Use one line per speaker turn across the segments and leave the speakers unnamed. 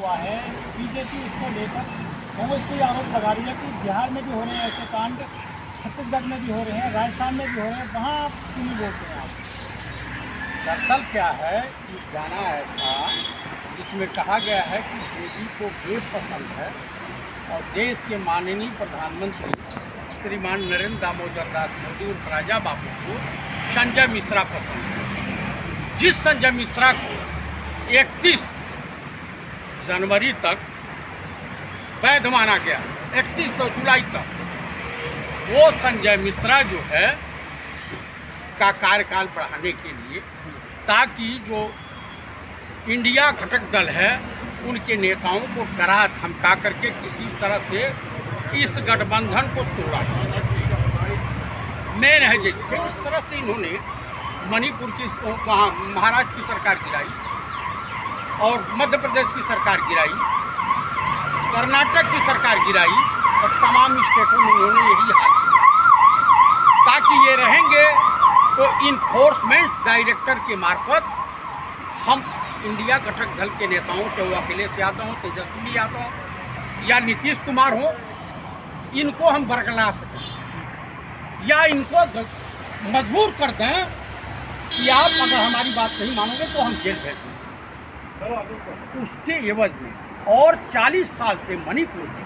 हुआ है। बीजेपी इसको लेकर कांग्रेस को ये आरोप लगा रही है कि बिहार में भी हो रहे हैं ऐसे कांड, छत्तीसगढ़ में भी हो रहे हैं, राजस्थान में भी हो रहे हैं, वहाँ आप क्यों नहीं बोलते हैं आप?
दरअसल क्या है कि गाना ऐसा जिसमें कहा गया है कि देवी को वेद पसंद है और देश के माननीय प्रधानमंत्री श्रीमान नरेंद्र दामोदर दास मोदी और राजा बाबू को संजय मिश्रा पसंद है। जिस संजय मिश्रा को 31 जनवरी तक वैध माना गया, 31 जुलाई तक, वो संजय मिश्रा जो है का कार्यकाल बढ़ाने के लिए, ताकि जो इंडिया घटक दल है उनके नेताओं को डरा धमका करके किसी तरह से इस गठबंधन को तोड़ा। मेन है जैसे इस तरह से इन्होंने मणिपुर की वहाँ महाराष्ट्र की सरकार गिराई और मध्य प्रदेश की सरकार गिराई, कर्नाटक की सरकार गिराई और तमाम स्टेटों में उन्होंने यही हाल किया, ताकि ये रहेंगे तो इन्फोर्समेंट डायरेक्टर के मार्फत हम इंडिया घटक दल के नेताओं चाहे वो अखिलेश यादव हो, तेजस्वी यादव या नीतीश कुमार हो, इनको हम बरगला सकें या इनको मजबूर कर दें कि आप अगर हमारी बात नहीं मानोगे तो हम जेल भेज देंगे। उसके एवज में और 40 साल से मणिपुर में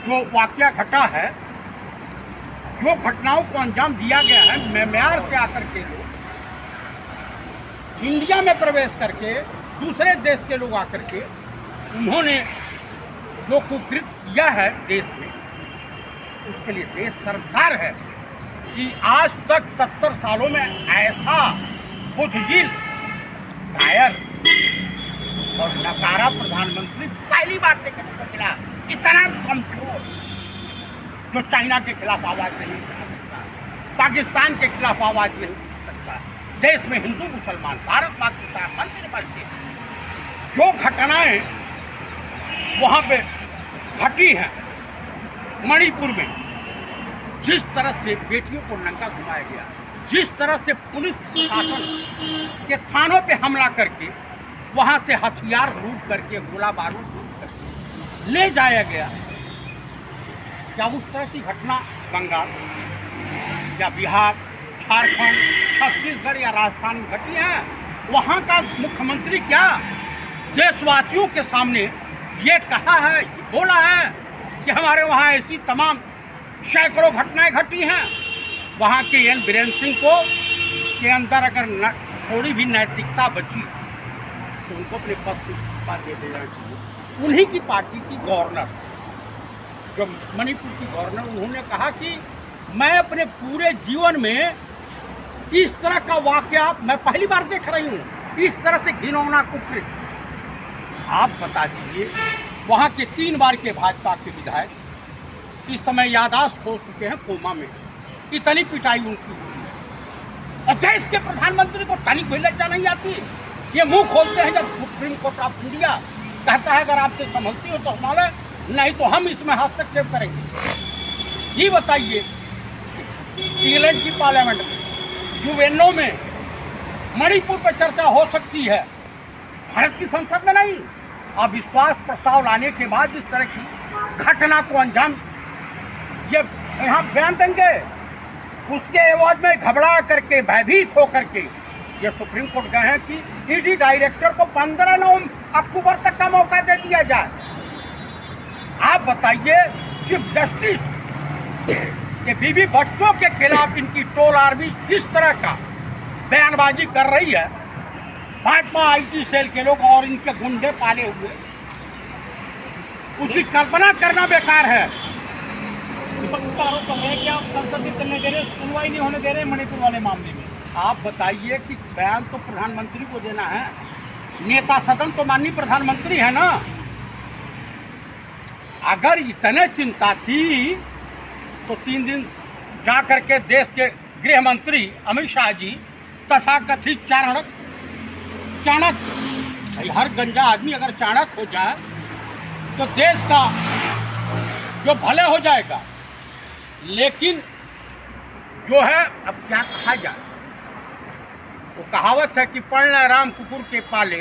जो वाकया घटा है, जो घटनाओं को अंजाम दिया गया है, म्यांमार से आकर के लोग इंडिया में प्रवेश करके दूसरे देश के लोग आकर के उन्होंने जो कुकृत किया है देश में, उसके लिए देश सरकार है कि आज तक 70 सालों में ऐसा बुद्धिजील, कायर और नकारा प्रधानमंत्री पहली बार देखने को मिला। इतना कमजोर जो चाइना के खिलाफ आवाज नहीं उठा सकता, पाकिस्तान के खिलाफ आवाज नहीं उठा सकता, देश में हिंदू मुसलमान, भारत पाकिस्तान, मंदिर मस्जिद, जो घटनाएं वहाँ पे घटी हैं मणिपुर में, जिस तरह से बेटियों को नंगा घुमाया गया, जिस तरह से पुलिस प्रशासन के थानों पे हमला करके वहाँ से हथियार लूट करके, गोला बारूद लूट करके ले जाया गया, क्या उस तरह की घटना बंगाल या बिहार, झारखंड, छत्तीसगढ़ या राजस्थान में घटी है? वहाँ का मुख्यमंत्री क्या देशवासियों के सामने ये कहा है, बोला है कि हमारे वहाँ ऐसी तमाम सैकड़ों घटनाएं घटी हैं। वहाँ के एन बीरेन सिंह को के अंदर अगर थोड़ी भी नैतिकता बची तो उनको अपने पद से इस्तीफा दे देना चाहिए। उन्हीं की पार्टी की गवर्नर, जो मणिपुर की गवर्नर, उन्होंने कहा कि मैं अपने पूरे जीवन में इस तरह का वाकया मैं पहली बार देख रही हूँ, इस तरह से घिनौना कुकृत। आप बता दीजिए, वहाँ के 3 बार के भाजपा के विधायक इस समय याददाश्त खो चुके हैं, कोमा में। इतनी पिटाई उनकी हुई है और देश के प्रधानमंत्री को तनिक भी लज्जा नहीं आती। ये मुंह खोलते हैं जब सुप्रीम कोर्ट ऑफ इंडिया कहता है अगर आपसे संभलती हो तो संभाले, नहीं तो हम इसमें हस्तक्षेप करेंगे। ये बताइए, इंग्लैंड की पार्लियामेंट में, यूएनओ में मणिपुर पर चर्चा हो सकती है, भारत की संसद में नहीं। अविश्वास प्रस्ताव लाने के बाद इस तरह की घटना को अंजाम ये यहाँ बयान देंगे, उसके एवज में घबरा करके, भयभीत होकर के ये सुप्रीम कोर्ट गए हैं कि ईडी डायरेक्टर को 15 अक्टूबर तक का मौका दे दिया जाए। आप बताइए, चीफ जस्टिस के बीवी बच्चों के खिलाफ इनकी टोल आर्मी किस तरह का बयानबाजी कर रही है, भाजपा आईटी सेल के लोग और इनके गुंडे पाले हुए, उसकी कल्पना करना बेकार है।
विपक्ष का आरोप कर रहे हैं कि आप संसद में चलने दे रहे, सुनवाई नहीं होने दे रहे मणिपुर वाले मामले में।
आप बताइए कि बयान तो प्रधानमंत्री को देना है, नेता सदन तो माननीय प्रधानमंत्री है ना। अगर इतने चिंता थी तो 3 दिन जा करके देश के गृह मंत्री अमित शाह जी तथा कथित चाणक, हर गंजा आदमी अगर चाणक हो जाए तो देश का जो भले हो जाएगा। लेकिन जो है, अब क्या कहा जाए, वो कहावत है कि पढ़ना राम कुकुर के पाले,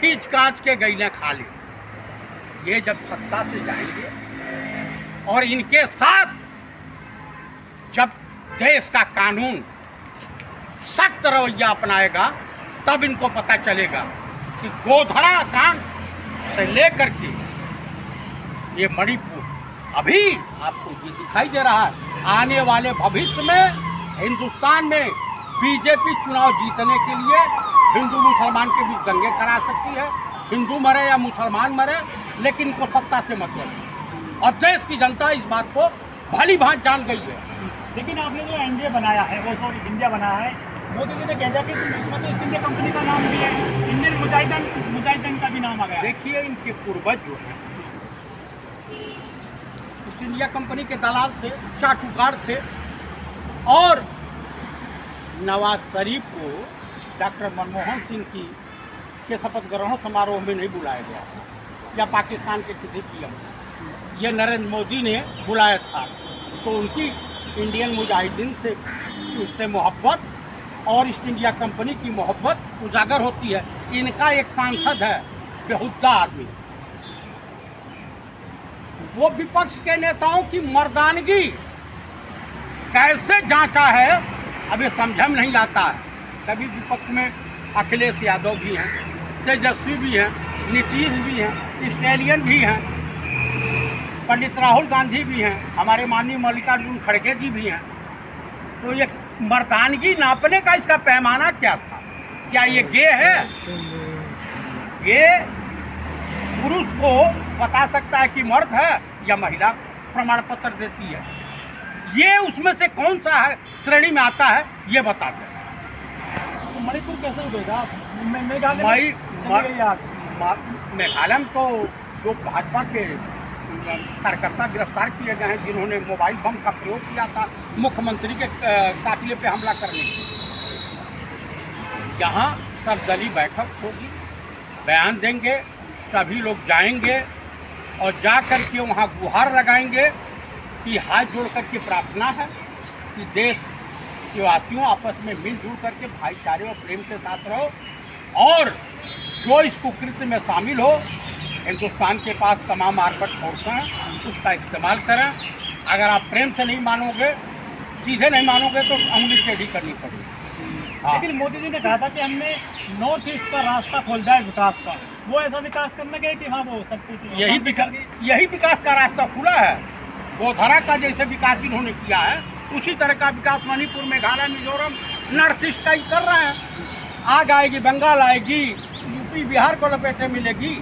खींच कांच के गईले खाली। ये जब सत्ता से जाएंगे और इनके साथ जब देश का कानून सख्त रवैया अपनाएगा, तब इनको पता चलेगा कि गोधरा कांड से लेकर के ये मणिपुर, अभी आपको ये दिखाई दे रहा है, आने वाले भविष्य में हिंदुस्तान में बीजेपी चुनाव जीतने के लिए हिंदू मुसलमान के बीच दंगे करा सकती है। हिंदू मरे या मुसलमान मरे, लेकिन इनको सत्ता से मतलब है। और देश की जनता इस बात को भली भांति जान गई है।
लेकिन आपने जो एनडीए बनाया है, वो सॉरी इंडिया बनाया है, मोदी जी ने कह दिया कि इसमें तो ईस्ट इंडिया कंपनी का नाम भी है, इंडियन मुजाहिदीन का भी नाम आ गया।
देखिए, इनके पूर्वज जो है ईस्ट इंडिया कंपनी के दलाल थे, चाटुकार थे, और नवाज शरीफ को डॉक्टर मनमोहन सिंह की के शपथ ग्रहण समारोह में नहीं बुलाया गया या पाकिस्तान के किसी पीएम, ये नरेंद्र मोदी ने बुलाया था। तो उनकी इंडियन मुजाहिदीन से उससे मोहब्बत और ईस्ट इंडिया कंपनी की मोहब्बत उजागर होती है। इनका एक सांसद है बेहुदा आदमी, वो विपक्ष के नेताओं की मर्दानगी कैसे जांचा है, अभी समझ में नहीं आता है। कभी विपक्ष में अखिलेश यादव भी हैं, तेजस्वी भी हैं, नीतीश भी हैं, स्टैलियन भी हैं, पंडित राहुल गांधी भी हैं, हमारे माननीय मल्लिकार्जुन खड़गे जी भी हैं। तो ये मर्दानगी नापने का इसका पैमाना क्या था? क्या ये गे है? ये पुरुष को बता सकता है कि मर्द है या महिला प्रमाण पत्र देती है? ये उसमें से कौन सा है श्रेणी में आता है, ये बताते हैं।
तो मणिपुर कैसे उठेगा? मेघालय
में तो जो भाजपा के कार्यकर्ता गिरफ्तार किए गए हैं, जिन्होंने मोबाइल बम का प्रयोग किया था मुख्यमंत्री के काफिले पे हमला करने के लिए, यहाँ सर्वदलीय बैठक होगी, बयान देंगे, सभी लोग जाएंगे और जा कर के वहाँ गुहार लगाएंगे कि हाथ जोड़ करके प्रार्थना है कि देश के वासियों आपस में मिलजुल करके भाईचारे और प्रेम के साथ रहो, और जो इस कुकृत्य में शामिल हो, हिंदुस्तान के पास तमाम आर्कट फोर्स हैं, उसका इस्तेमाल करें। अगर आप प्रेम से नहीं मानोगे, सीधे नहीं मानोगे, तो उंगली टेढ़ी करनी पड़ेगी।
लेकिन मोदी जी ने कहा था कि हमने नॉर्थ ईस्ट का रास्ता खोल दिया है विकास का। वो ऐसा विकास करने गए कि हाँ वो सब कुछ
यही विकास का रास्ता खुला है। गोधरा का जैसे विकास इन्होंने किया है, उसी तरह का विकास मणिपुर, मेघालय, मिजोरम, नॉर्थ ईस्ट का ही कर रहे हैं। आग आएगी, बंगाल आएगी, यूपी बिहार को लपेटे मिलेगी।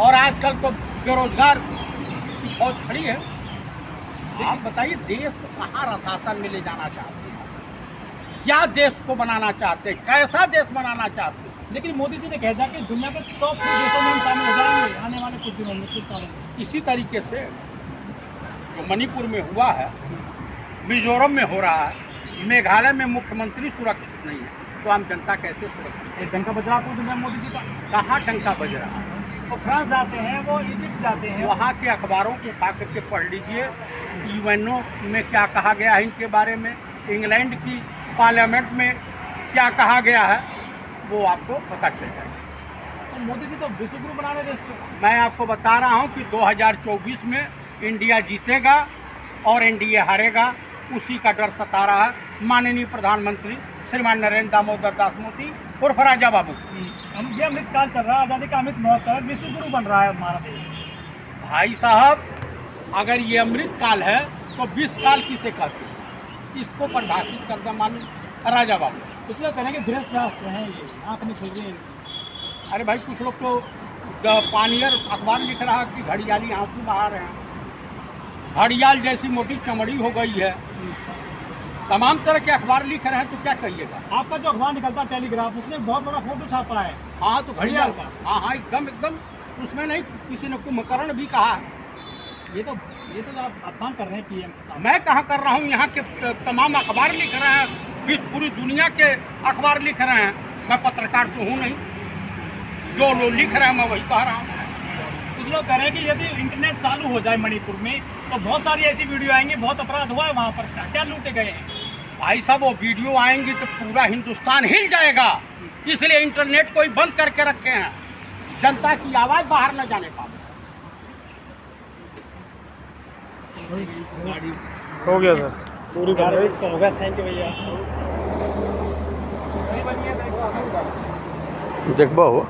और आजकल तो बेरोजगार की फौज खड़ी है। आप बताइए, देश को कहाँ रसातल में ले जाना चाहते हैं? क्या देश को बनाना चाहते हैं? कैसा देश बनाना चाहते हैं?
लेकिन मोदी जी ने कह दिया कि दुनिया के टॉप 2 देशों में हम शामिल हो जाएंगे आने वाले कुछ दिनों में, कुछ सालों में।
इसी तरीके से जो मणिपुर में हुआ है, मिजोरम में हो रहा है, मेघालय में मुख्यमंत्री सुरक्षित नहीं है, तो आम जनता कैसे सुरक्षित?
एक डंका बज रहा था मोदी जी का।
कहाँ डंका बज रहा है?
वो फ्रांस जाते हैं, वो इजिप्ट जाते हैं,
वहाँ के अखबारों को उठा करके पढ़ लीजिए। यूएनओ में क्या कहा गया है इनके बारे में, इंग्लैंड की पार्लियामेंट में क्या कहा गया है, वो आपको पता चल जाएगा।
तो मोदी जी तो विश्व गुरु बना रहे देश को।
मैं आपको बता रहा हूँ कि 2024 में इंडिया जीतेगा और एनडीए हारेगा, उसी का डर सता रहा है माननीय प्रधानमंत्री श्रीमान नरेंद्र दामोदर दास मोदी और राजा बाबू।
ये अमृतकाल चल रहा है, आज़ादी का अमृत महोत्सव, विश्व गुरु बन रहा है हमारा देश।
भाई साहब, अगर ये अमृतकाल है तो 20 काल किसे कहते हैं? इसको परिभाषित कर दे माननीय राजा बाबू।
इसलिए करेंगे धीरज शास्त्र हैं ये, आँख नहीं खुल रही।
अरे भाई, कुछ लोग तो पानियर अखबार लिख रहा है कि घड़ियाली आंसू बहा रहे हैं। घड़ियाल जैसी मोटी चमड़ी हो गई है, तमाम तरह के अखबार लिख रहे हैं, तो क्या कहिएगा?
आपका जो अखबार निकलता है टेलीग्राफ, उसने बहुत बड़ा फोटो छापा है।
हाँ, तो घड़ियाल का, हाँ एकदम एकदम, उसमें नहीं, किसी ने कुंभकर्ण भी कहा है।
ये तो आप अपमान कर रहे हैं पीएम के साथ।
मैं कहाँ कर रहा हूँ, यहाँ के तमाम अखबार लिख रहे हैं, पूरी दुनिया के अखबार लिख रहे हैं। मैं पत्रकार तो हूँ नहीं, जो लोग लिख रहे हैं मैं वही कह रहा हूँ।
कुछ लोग कह रहे हैं कि यदि इंटरनेट चालू हो जाए मणिपुर में, तो बहुत सारी ऐसी वीडियो आएंगी, बहुत अपराध हुआ है वहाँ पर, क्या लूटे गए हैं।
भाई साहब, वो वीडियो आएंगी तो पूरा हिंदुस्तान हिल जाएगा, इसलिए इंटरनेट को ही बंद करके रखे हैं। जनता की आवाज़ बाहर न जाने पाए।
हो गया सर, पूरी
हो गया। थैंक यू भैया।
देखबा हो।